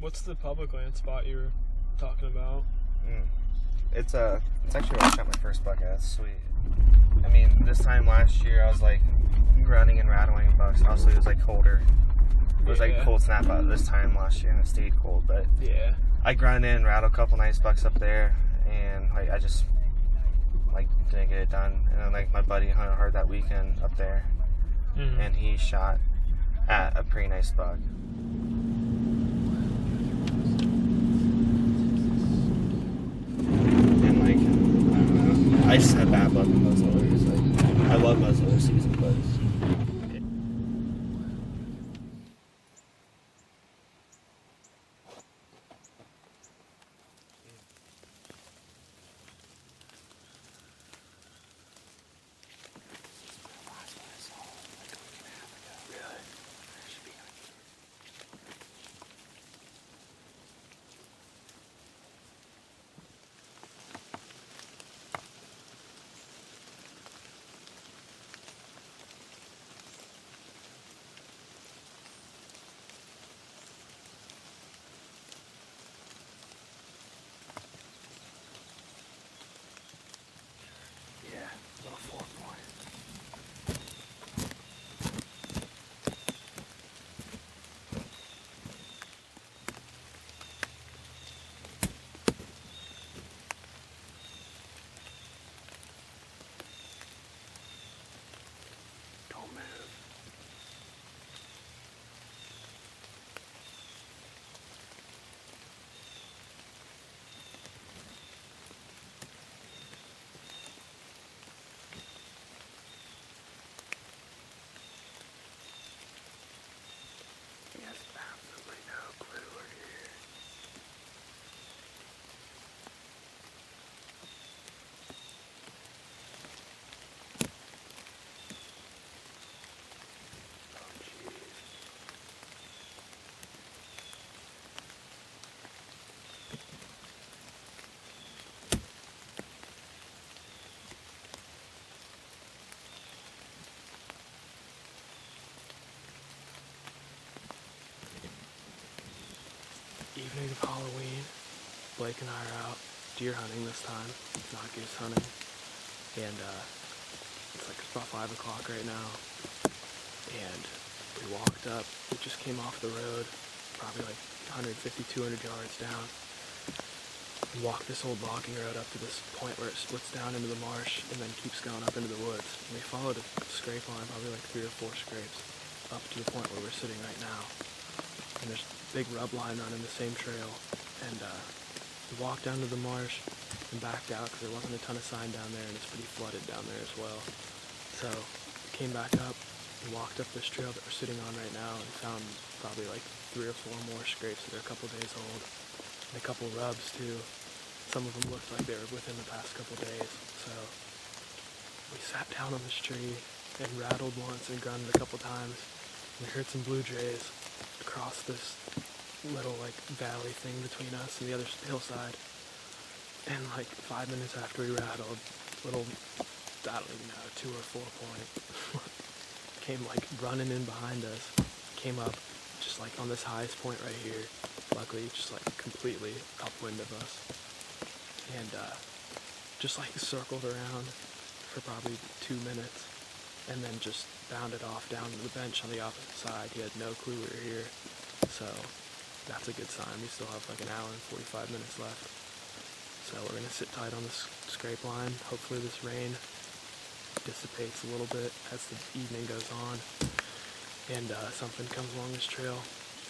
What's the public land spot you were talking about? It's actually where I shot my first buck at. It's sweet. I mean, this time last year I was like running and rattling bucks. Also, it was like colder. It was like cold snap out this time last year, and it stayed cold. But yeah, I grinded in, rattled a couple nice bucks up there, and like I just like didn't get it done. And then like my buddy hunted hard that weekend up there, and he shot at a pretty nice buck. And like I don't know, I just had bad luck with muzzleloaders. Like I love muzzleloader season, but. Evening of Halloween. Blake and I are out deer hunting this time, not goose hunting. And it's like about 5 o'clock right now. And we walked up, we just came off the road, probably like 150, 200 yards down. We walked this old logging road up to this point where it splits down into the marsh and then keeps going up into the woods. And we followed a scrape line, probably like 3 or 4 scrapes, up to the point where we're sitting right now. And there's big rub line running the same trail, and we walked down to the marsh and backed out because there wasn't a ton of sign down there, and it's pretty flooded down there as well. So we came back up and walked up this trail that we're sitting on right now and found probably like 3 or 4 more scrapes that are a couple days old, and a couple rubs too. Some of them looked like they were within the past couple days. So we sat down on this tree and rattled once and grunted a couple times. We heard some blue jays across this little like valley thing between us and the other hillside. And like 5 minutes after we rattled, little, I don't even know, 2 or 4 point came like running in behind us, came up just like on this highest point right here, luckily just like completely upwind of us, and just like circled around for probably 2 minutes and then just bounded off down to the bench on the opposite side. He had no clue we were here, so that's a good sign. We still have like an hour and 45 minutes left. So we're going to sit tight on this scrape line. Hopefully this rain dissipates a little bit as the evening goes on, and something comes along this trail,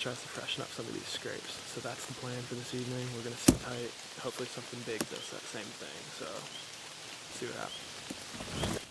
tries to freshen up some of these scrapes. So that's the plan for this evening. We're going to sit tight. Hopefully something big does that same thing. So see what happens.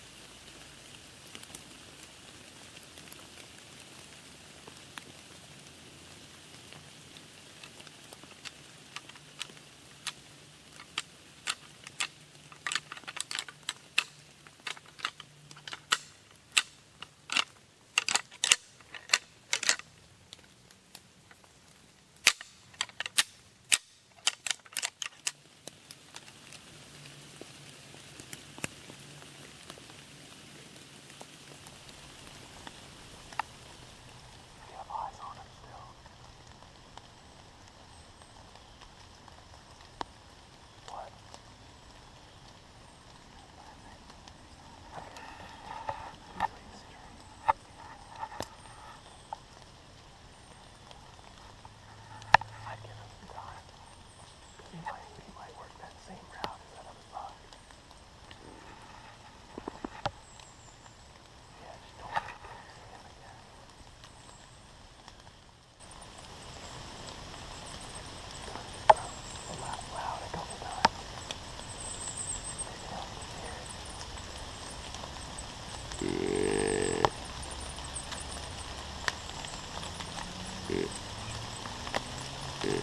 It's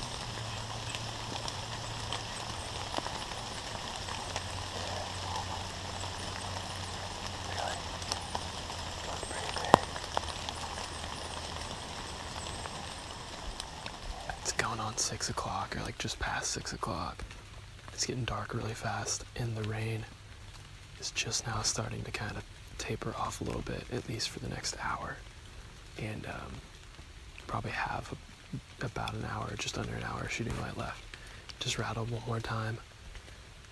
going on 6 o'clock, or like just past 6 o'clock. It's getting dark really fast, and the rain is just now starting to kind of taper off a little bit, at least for the next hour. And probably have about an hour, just under an hour shooting light left. Just rattled one more time,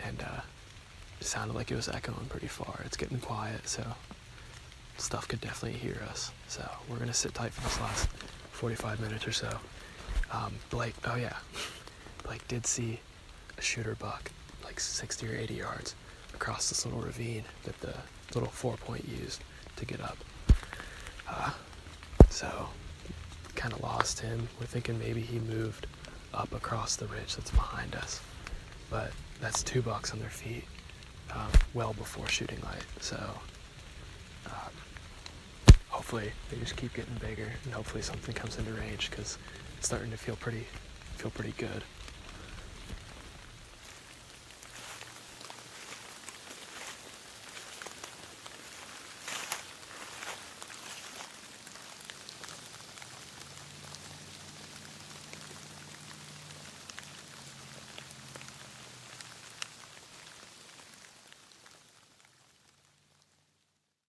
and it sounded like it was echoing pretty far. It's getting quiet, so stuff could definitely hear us. So we're gonna sit tight for this last 45 minutes or so. Blake did see a shooter buck like 60 or 80 yards across this little ravine that the little 4-point used to get up. So kind of lost him. We're thinking maybe he moved up across the ridge that's behind us, but that's 2 bucks on their feet well before shooting light. So hopefully they just keep getting bigger, and hopefully something comes into range, because it's starting to feel pretty good.